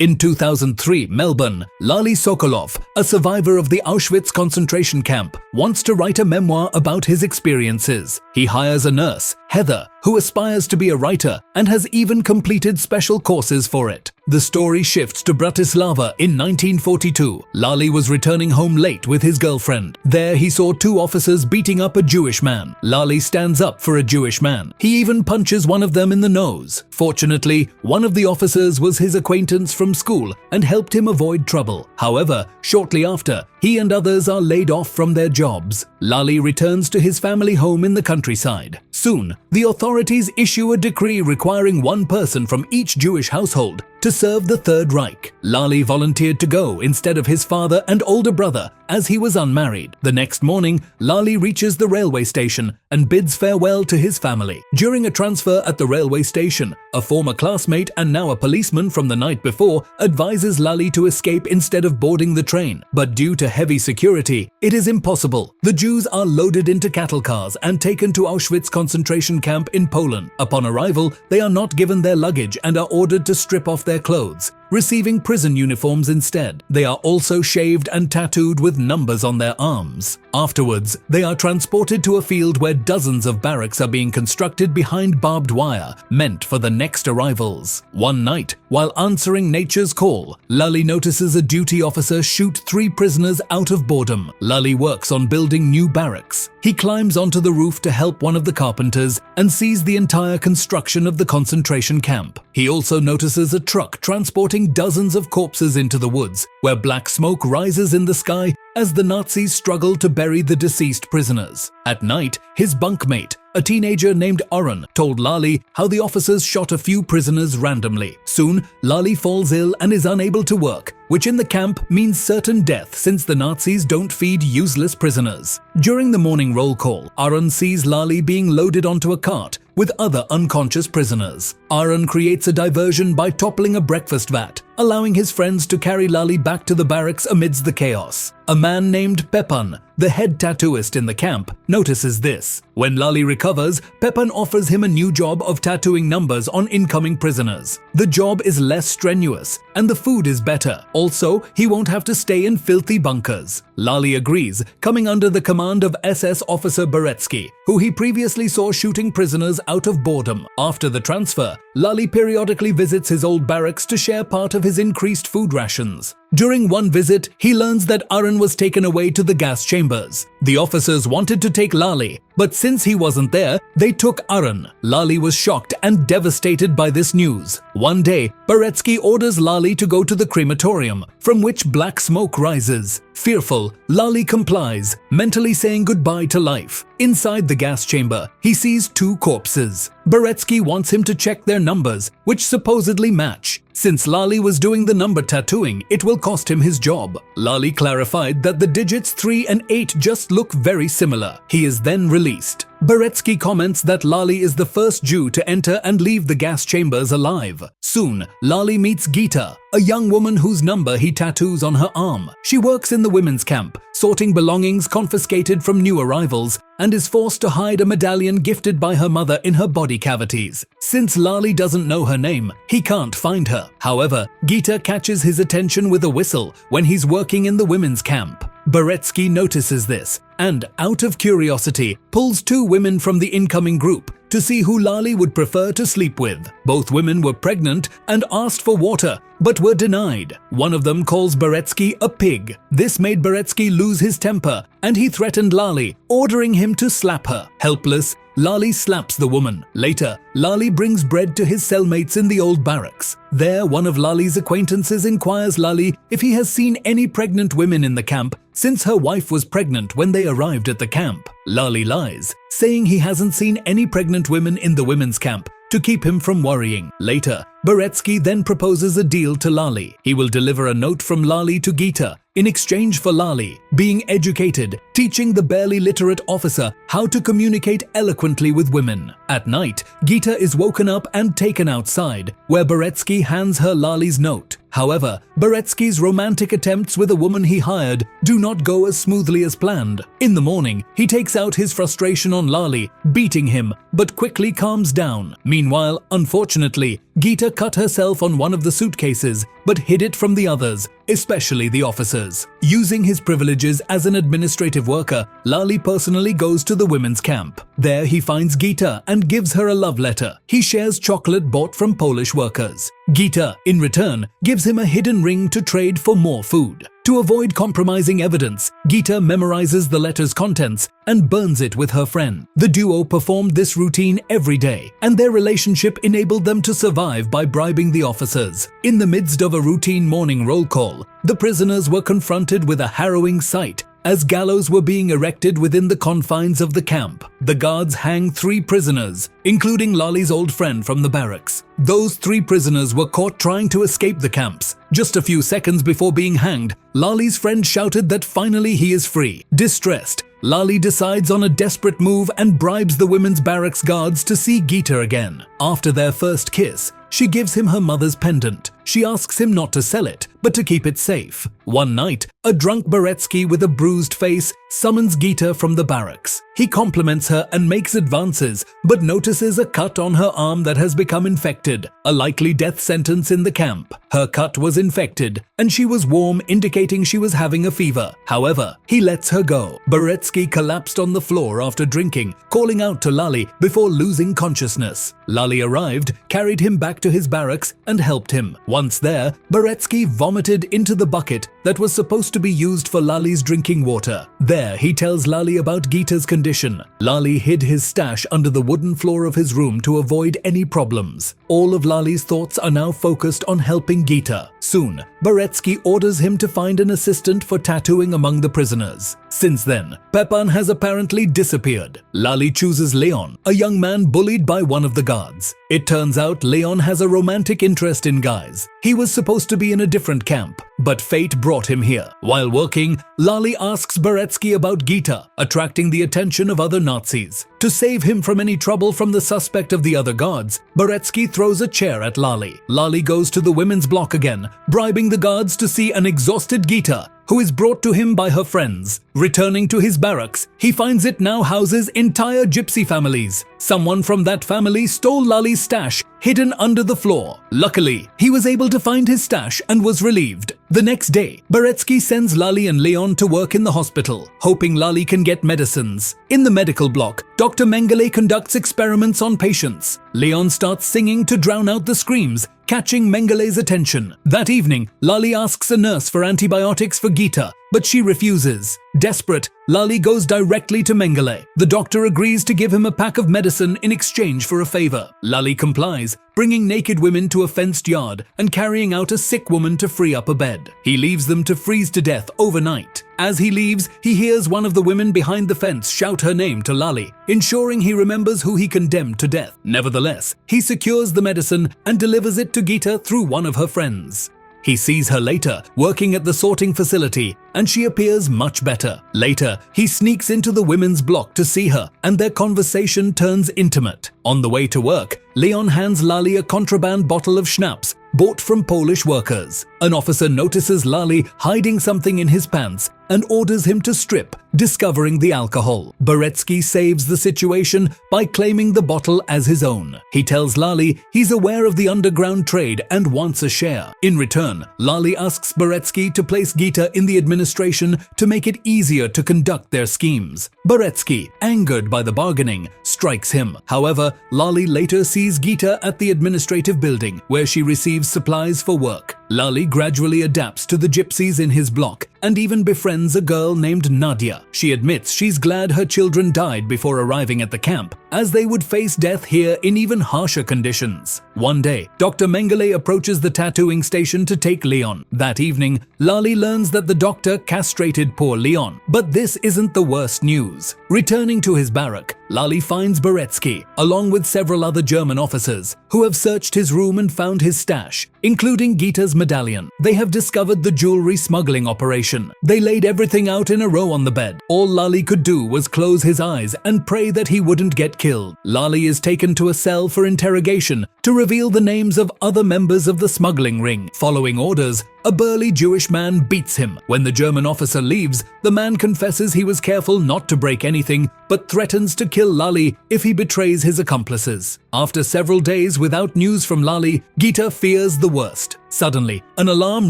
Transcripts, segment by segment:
In 2003, Melbourne, Lali Sokolov, a survivor of the Auschwitz concentration camp, wants to write a memoir about his experiences. He hires a nurse, Heather, who aspires to be a writer and has even completed special courses for it. The story shifts to Bratislava in 1942. Lali was returning home late with his girlfriend. There he saw two officers beating up a Jewish man. Lali stands up for a Jewish man. He even punches one of them in the nose. Fortunately, one of the officers was his acquaintance from school and helped him avoid trouble. However, shortly after, he and others are laid off from their jobs. Lali returns to his family home in the countryside. Soon, the authorities issue a decree requiring one person from each Jewish household to serve the Third Reich. Lali volunteered to go instead of his father and older brother, as he was unmarried. The next morning, Lali reaches the railway station and bids farewell to his family. During a transfer at the railway station, a former classmate and now a policeman from the night before advises Lali to escape instead of boarding the train. But due to heavy security, it is impossible. The Jews are loaded into cattle cars and taken to Auschwitz concentration camp in Poland. Upon arrival, they are not given their luggage and are ordered to strip off their clothes, receiving prison uniforms instead. They are also shaved and tattooed with numbers on their arms. Afterwards, they are transported to a field where dozens of barracks are being constructed behind barbed wire, meant for the next arrivals. One night, while answering nature's call, Lali notices a duty officer shoot 3 prisoners out of boredom. Lali works on building new barracks. He climbs onto the roof to help one of the carpenters and sees the entire construction of the concentration camp. He also notices a truck transporting dozens of corpses into the woods, where black smoke rises in the sky as the Nazis struggle to bury the deceased prisoners. At night, his bunkmate, a teenager named Oren, told Lali how the officers shot a few prisoners randomly. Soon, Lali falls ill and is unable to work, which in the camp means certain death since the Nazis don't feed useless prisoners. During the morning roll call, Oren sees Lali being loaded onto a cart with other unconscious prisoners. Oren creates a diversion by toppling a breakfast vat, allowing his friends to carry Lali back to the barracks amidst the chaos. A man named Pepan, the head tattooist in the camp, notices this. When Lali recovers, Pepan offers him a new job of tattooing numbers on incoming prisoners. The job is less strenuous, and the food is better. Also, he won't have to stay in filthy bunkers. Lali agrees, coming under the command of SS officer Beretsky, who he previously saw shooting prisoners out of boredom. After the transfer, Lali periodically visits his old barracks to share part of his increased food rations. During one visit, he learns that Oren was taken away to the gas chambers. The officers wanted to take Lali, but since he wasn't there, they took Oren. Lali was shocked and devastated by this news. One day, Beretsky orders Lali to go to the crematorium, from which black smoke rises. Fearful, Lali complies, mentally saying goodbye to life. Inside the gas chamber, he sees 2 corpses. Beretsky wants him to check their numbers, which supposedly match. Since Lali was doing the number tattooing, it will cost him his job. Lali clarified that the digits 3 and 8 just look very similar. He is then released. Beretsky comments that Lali is the first Jew to enter and leave the gas chambers alive. Soon, Lali meets Gita, a young woman whose number he tattoos on her arm. She works in the women's camp, sorting belongings confiscated from new arrivals, and is forced to hide a medallion gifted by her mother in her body cavities. Since Lali doesn't know her name, he can't find her. However, Gita catches his attention with a whistle when he's working in the women's camp. Beretsky notices this and, out of curiosity, pulls 2 women from the incoming group to see who Lali would prefer to sleep with. Both women were pregnant and asked for water, but were denied. One of them calls Beretsky a pig. This made Beretsky lose his temper, and he threatened Lali, ordering him to slap her. Helpless, Lali slaps the woman. Later, Lali brings bread to his cellmates in the old barracks. There, one of Lali's acquaintances inquires Lali if he has seen any pregnant women in the camp, since her wife was pregnant when they arrived at the camp. Lali lies, saying he hasn't seen any pregnant women in the women's camp, to keep him from worrying. Later, Beretsky then proposes a deal to Lali. He will deliver a note from Lali to Gita in exchange for Lali being educated, teaching the barely literate officer how to communicate eloquently with women. At night, Gita is woken up and taken outside, where Beretsky hands her Lali's note. However, Beretsky's romantic attempts with a woman he hired do not go as smoothly as planned. In the morning, he takes out his frustration on Lali, beating him, but quickly calms down. Meanwhile, unfortunately, Gita cut herself on one of the suitcases, but hid it from the others, especially the officers. Using his privileges as an administrative worker, Lali personally goes to the women's camp. There he finds Gita and gives her a love letter. He shares chocolate bought from Polish workers. Gita, in return, gives him a hidden ring to trade for more food. To avoid compromising evidence, Gita memorizes the letter's contents and burns it with her friend. The duo performed this routine every day, and their relationship enabled them to survive by bribing the officers. In the midst of a routine morning roll call, the prisoners were confronted with a harrowing sight as gallows were being erected within the confines of the camp. The guards hang 3 prisoners, including Lali's old friend from the barracks. Those 3 prisoners were caught trying to escape the camps. Just a few seconds before being hanged, Lali's friend shouted that finally he is free. Distressed, Lali decides on a desperate move and bribes the women's barracks guards to see Gita again. After their first kiss, she gives him her mother's pendant. She asks him not to sell it, but to keep it safe. One night, a drunk Beretsky with a bruised face summons Gita from the barracks. He compliments her and makes advances, but notices a cut on her arm that has become infected, a likely death sentence in the camp. Her cut was infected, and she was warm, indicating she was having a fever. However, he lets her go. Beretsky collapsed on the floor after drinking, calling out to Lali before losing consciousness. Lali arrived, carried him back to his barracks, and helped him. Once there, Beretsky vomited into the bucket that was supposed to be used for Lali's drinking water. There, he tells Lali about Gita's condition. Lali hid his stash under the wooden floor of his room to avoid any problems. All of Lali's thoughts are now focused on helping Gita. Soon, Beretsky orders him to find an assistant for tattooing among the prisoners. Since then, Pepan has apparently disappeared. Lali chooses Leon, a young man bullied by one of the guards. It turns out Leon has a romantic interest in guys. He was supposed to be in a different camp, but fate brought him here. While working, Lali asks Beretsky about Gita, attracting the attention of other Nazis. To save him from any trouble from the suspect of the other guards, Beretsky throws a chair at Lali. Lali goes to the women's block again, bribing the guards to see an exhausted Gita, who is brought to him by her friends. Returning to his barracks, he finds it now houses entire gypsy families. Someone from that family stole Lali's stash, hidden under the floor. Luckily, he was able to find his stash and was relieved. The next day, Beretsky sends Lali and Leon to work in the hospital, hoping Lali can get medicines. In the medical block, Dr. Mengele conducts experiments on patients. Leon starts singing to drown out the screams, catching Mengele's attention. That evening, Lali asks a nurse for antibiotics for Gita, but she refuses. Desperate, Lali goes directly to Mengele. The doctor agrees to give him a pack of medicine in exchange for a favor. Lali complies, bringing naked women to a fenced yard and carrying out a sick woman to free up a bed. He leaves them to freeze to death overnight. As he leaves, he hears one of the women behind the fence shout her name to Lali, ensuring he remembers who he condemned to death. Nevertheless, he secures the medicine and delivers it to Gita through one of her friends. He sees her later, working at the sorting facility, and she appears much better. Later, he sneaks into the women's block to see her, and their conversation turns intimate. On the way to work, Leon hands Lali a contraband bottle of schnapps bought from Polish workers. An officer notices Lali hiding something in his pants and orders him to strip, discovering the alcohol. Beretsky saves the situation by claiming the bottle as his own. He tells Lali he's aware of the underground trade and wants a share. In return, Lali asks Beretsky to place Gita in the administration to make it easier to conduct their schemes. Beretsky, angered by the bargaining, strikes him. However, Lali later sees Gita at the administrative building, where she receives supplies for work. Lali gradually adapts to the gypsies in his block and even befriends a girl named Nadia. She admits she's glad her children died before arriving at the camp, as they would face death here in even harsher conditions. One day, Dr. Mengele approaches the tattooing station to take Leon. That evening, Lali learns that the doctor castrated poor Leon. But this isn't the worst news. Returning to his barrack, Lali finds Beretsky, along with several other German officers, who have searched his room and found his stash, including Gita's medallion. They have discovered the jewelry smuggling operation. They laid everything out in a row on the bed. All Lali could do was close his eyes and pray that he wouldn't get killed. Lali is taken to a cell for interrogation to reveal the names of other members of the smuggling ring. Following orders, a burly Jewish man beats him. When the German officer leaves, the man confesses he was careful not to break anything, but threatens to kill Lali if he betrays his accomplices. After several days without news from Lali, Gita fears the worst. Suddenly, an alarm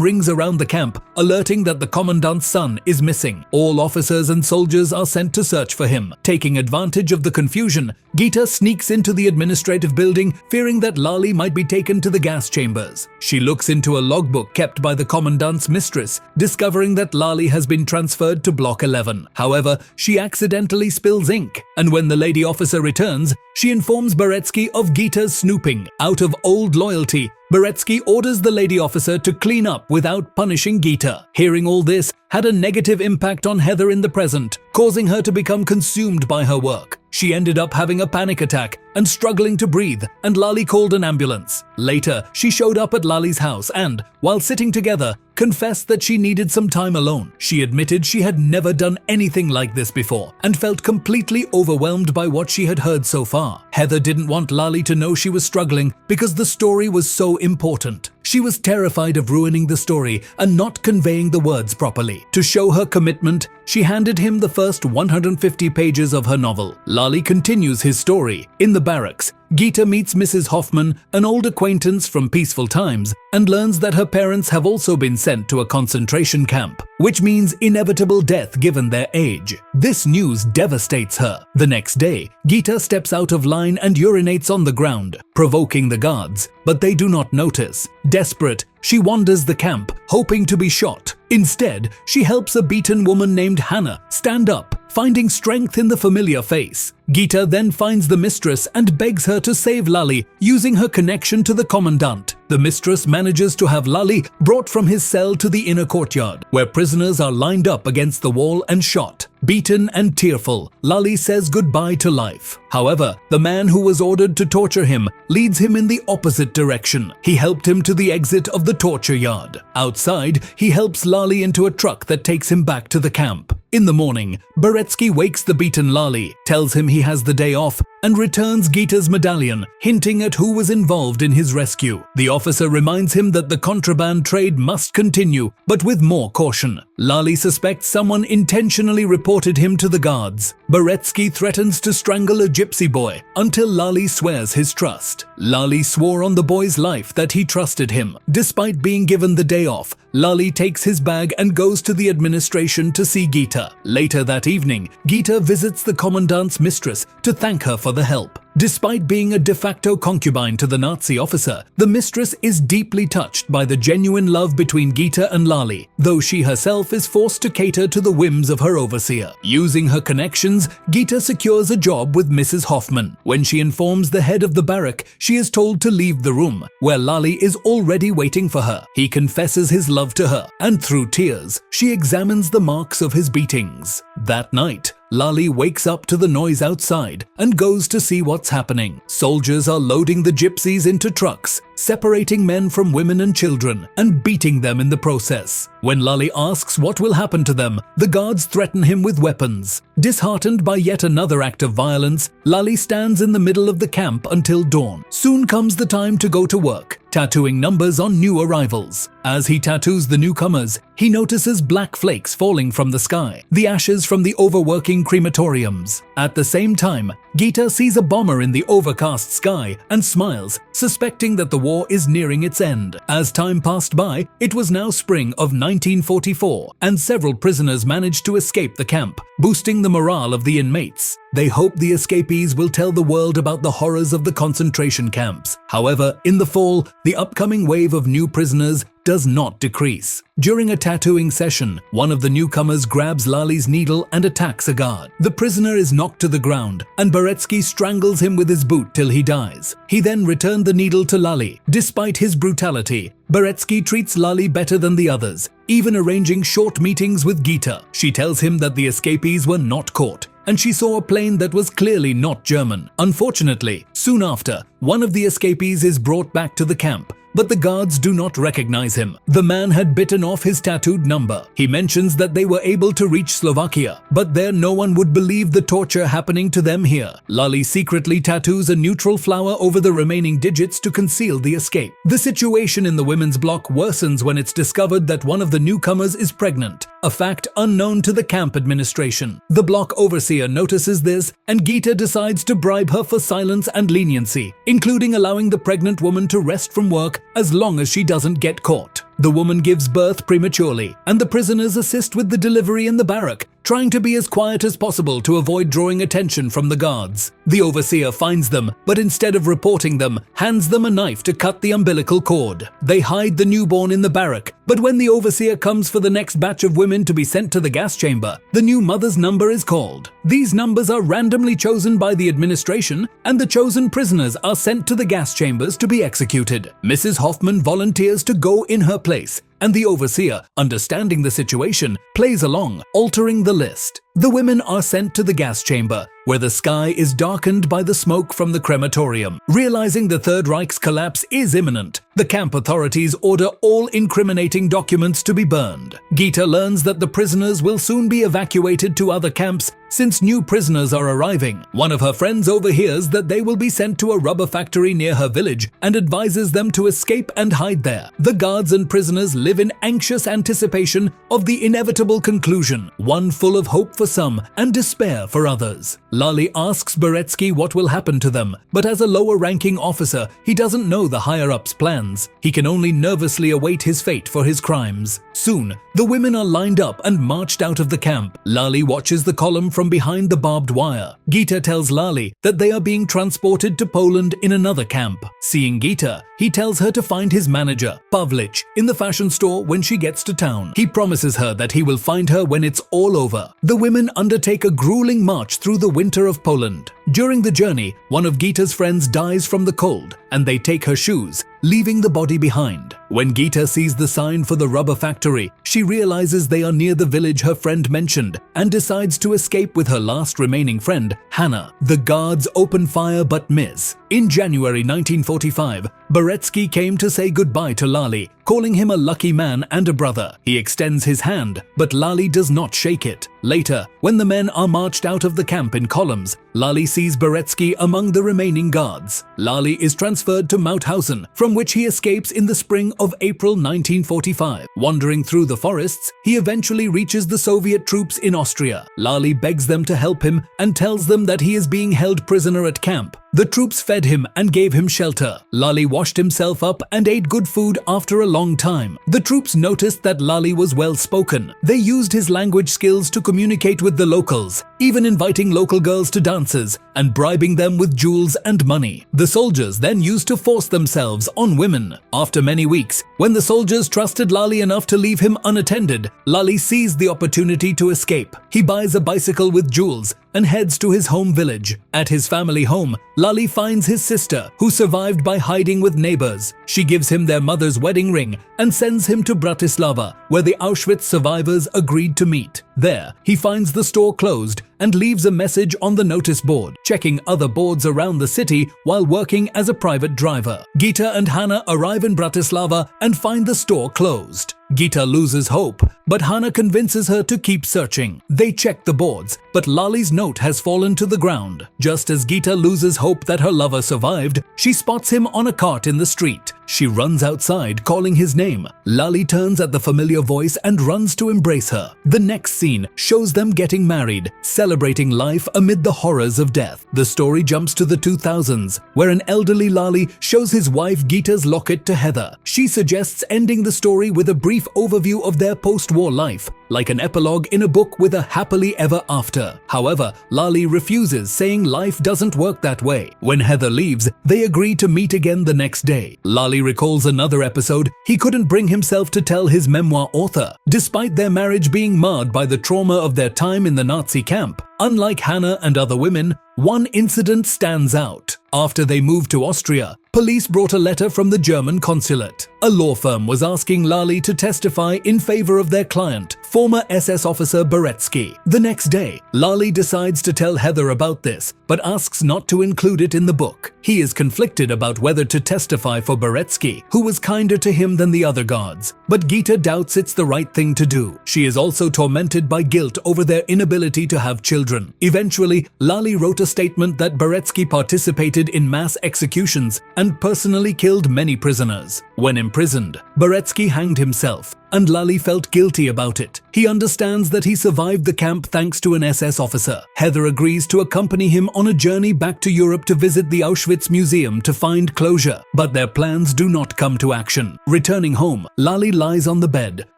rings around the camp, alerting that the commandant's son is missing. All officers and soldiers are sent to search for him. Taking advantage of the confusion, Gita sneaks into the administrative building, fearing that Lali might be taken to the gas chambers. She looks into a logbook kept by the commandant's mistress, discovering that Lali has been transferred to Block 11. However, she accidentally spills ink, and when the lady officer returns, she informs Beretsky of Gita's snooping. Out of old loyalty, Beretsky orders the lady officer to clean up without punishing Gita. Hearing all this had a negative impact on Heather in the present, causing her to become consumed by her work. She ended up having a panic attack and struggling to breathe, and Lali called an ambulance. Later, she showed up at Lali's house and, while sitting together, confessed that she needed some time alone. She admitted she had never done anything like this before and felt completely overwhelmed by what she had heard so far. Heather didn't want Lali to know she was struggling because the story was so important. She was terrified of ruining the story and not conveying the words properly. To show her commitment, she handed him the first 150 pages of her novel. Lali continues his story. In the barracks, Gita meets Mrs. Hoffman, an old acquaintance from peaceful times, and learns that her parents have also been sent to a concentration camp, which means inevitable death given their age. This news devastates her. The next day, Gita steps out of line and urinates on the ground, provoking the guards, but they do not notice. Desperate, she wanders the camp, hoping to be shot. Instead, she helps a beaten woman named Hannah stand up, finding strength in the familiar face. Gita then finds the mistress and begs her to save Lali, using her connection to the commandant. The mistress manages to have Lali brought from his cell to the inner courtyard, where prisoners are lined up against the wall and shot. Beaten and tearful, Lali says goodbye to life. However, the man who was ordered to torture him leads him in the opposite direction. He helped him to the exit of the torture yard. Outside, he helps Lali into a truck that takes him back to the camp. In the morning, Beretsky wakes the beaten Lali, tells him he has the day off, and returns Gita's medallion, hinting at who was involved in his rescue. The officer reminds him that the contraband trade must continue, but with more caution. Lali suspects someone intentionally reported him to the guards. Beretsky threatens to strangle a gypsy boy until Lali swears his trust. Lali swore on the boy's life that he trusted him. Despite being given the day off, Lali takes his bag and goes to the administration to see Gita. Later that evening, Gita visits the commandant's mistress to thank her for the help. Despite being a de facto concubine to the Nazi officer, the mistress is deeply touched by the genuine love between Gita and Lali, though she herself is forced to cater to the whims of her overseer. Using her connections, Gita secures a job with Mrs. Hoffman. When she informs the head of the barrack, she is told to leave the room, where Lali is already waiting for her. He confesses his love to her, and through tears, she examines the marks of his beatings. That night, Lali wakes up to the noise outside and goes to see what's happening. Soldiers are loading the gypsies into trucks, separating men from women and children, and beating them in the process. When Lali asks what will happen to them, the guards threaten him with weapons. Disheartened by yet another act of violence, Lali stands in the middle of the camp until dawn. Soon comes the time to go to work, tattooing numbers on new arrivals. As he tattoos the newcomers, he notices black flakes falling from the sky, the ashes from the overworking crematoriums. At the same time, Gita sees a bomber in the overcast sky and smiles, suspecting that the war is nearing its end. As time passed by, it was now spring of 1944, and several prisoners managed to escape the camp, boosting the morale of the inmates. They hope the escapees will tell the world about the horrors of the concentration camps. However, in the fall, the upcoming wave of new prisoners does not decrease. During a tattooing session, one of the newcomers grabs Lali's needle and attacks a guard. The prisoner is knocked to the ground, and Beretsky strangles him with his boot till he dies. He then returned the needle to Lali. Despite his brutality, Beretsky treats Lali better than the others, even arranging short meetings with Gita. She tells him that the escapees were not caught, and she saw a plane that was clearly not German. Unfortunately, soon after, one of the escapees is brought back to the camp, but the guards do not recognize him. The man had bitten off his tattooed number. He mentions that they were able to reach Slovakia, but there no one would believe the torture happening to them here. Lali secretly tattoos a neutral flower over the remaining digits to conceal the escape. The situation in the women's block worsens when it's discovered that one of the newcomers is pregnant, a fact unknown to the camp administration. The block overseer notices this, and Gita decides to bribe her for silence and leniency, including allowing the pregnant woman to rest from work as long as she doesn't get caught. The woman gives birth prematurely, and the prisoners assist with the delivery in the barrack, trying to be as quiet as possible to avoid drawing attention from the guards. The overseer finds them, but instead of reporting them, hands them a knife to cut the umbilical cord. They hide the newborn in the barrack, but when the overseer comes for the next batch of women to be sent to the gas chamber, the new mother's number is called. These numbers are randomly chosen by the administration, and the chosen prisoners are sent to the gas chambers to be executed. Mrs. Hoffman volunteers to go in her place, and the overseer, understanding the situation, plays along, altering the list. The women are sent to the gas chamber, where the sky is darkened by the smoke from the crematorium. Realizing the Third Reich's collapse is imminent, the camp authorities order all incriminating documents to be burned. Gita learns that the prisoners will soon be evacuated to other camps since new prisoners are arriving. One of her friends overhears that they will be sent to a rubber factory near her village and advises them to escape and hide there. The guards and prisoners live in anxious anticipation of the inevitable conclusion, one full of hope for some and despair for others. Lali asks Beretsky what will happen to them, but as a lower-ranking officer, he doesn't know the higher-ups' plans. He can only nervously await his fate for his crimes. Soon, the women are lined up and marched out of the camp. Lali watches the column from behind the barbed wire. Gita tells Lali that they are being transported to Poland in another camp. Seeing Gita, he tells her to find his manager, Pavlich, in the fashion store when she gets to town. He promises her that he will find her when it's all over. The women undertake a grueling march through the winter of Poland. During the journey, one of Gita's friends dies from the cold, and they take her shoes, leaving the body behind. When Gita sees the sign for the rubber factory, she realizes they are near the village her friend mentioned and decides to escape with her last remaining friend, Hannah. The guards open fire but miss. In January 1945, Beretsky came to say goodbye to Lali, calling him a lucky man and a brother. He extends his hand, but Lali does not shake it. Later, when the men are marched out of the camp in columns, Lali sees Beretsky among the remaining guards. Lali is transferred to Mauthausen, from which he escapes in the spring of April 1945. Wandering through the forests, he eventually reaches the Soviet troops in Austria. Lali begs them to help him and tells them that he is being held prisoner at camp. The troops fed him and gave him shelter. Lali washed himself up and ate good food after a long time. The troops noticed that Lali was well-spoken. They used his language skills to communicate with the locals, even inviting local girls to dances and bribing them with jewels and money. The soldiers then used to force themselves on women. After many weeks, when the soldiers trusted Lali enough to leave him unattended, Lali seized the opportunity to escape. He buys a bicycle with jewels and heads to his home village. At his family home, Lali finds his sister, who survived by hiding with neighbors. She gives him their mother's wedding ring and sends him to Bratislava, where the Auschwitz survivors agreed to meet. There, he finds the store closed and leaves a message on the notice board, checking other boards around the city while working as a private driver. Gita and Hannah arrive in Bratislava and find the store closed. Gita loses hope, but Hannah convinces her to keep searching. They check the boards, but Lali's note has fallen to the ground. Just as Gita loses hope that her lover survived, she spots him on a cart in the street. She runs outside, calling his name. Lali turns at the familiar voice and runs to embrace her. The next scene shows them getting married, celebrating life amid the horrors of death. The story jumps to the 2000s, where an elderly Lali shows his wife Gita's locket to Heather. She suggests ending the story with a brief overview of their post-war life, like an epilogue in a book with a happily ever after. However, Lali refuses, saying life doesn't work that way. When Heather leaves, they agree to meet again the next day. Lali recalls another episode he couldn't bring himself to tell his memoir author, despite their marriage being marred by the trauma of their time in the Nazi camp. Unlike Hannah and other women, one incident stands out. After they moved to Austria, police brought a letter from the German consulate. A law firm was asking Lali to testify in favor of their client, former SS officer Beretsky. The next day, Lali decides to tell Heather about this, but asks not to include it in the book. He is conflicted about whether to testify for Beretsky, who was kinder to him than the other guards. But Gita doubts it's the right thing to do. She is also tormented by guilt over their inability to have children. Eventually, Lali wrote a statement that Beretsky participated in mass executions and personally killed many prisoners. When imprisoned, Beretsky hanged himself, and Lali felt guilty about it. He understands that he survived the camp thanks to an SS officer. Heather agrees to accompany him on a journey back to Europe to visit the Auschwitz Museum to find closure, but their plans do not come to action. Returning home, Lali lies on the bed,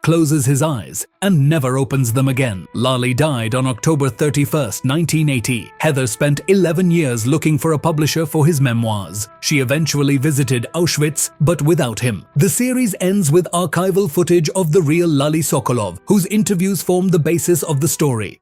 closes his eyes, and never opens them again. Lali died on October 31st, 1980. Heather spent 11 years looking for a publisher for his memoirs. She eventually visited Auschwitz, but without him. The series ends with archival footage of the real Lali Sokolov, whose interviews form the basis of the story.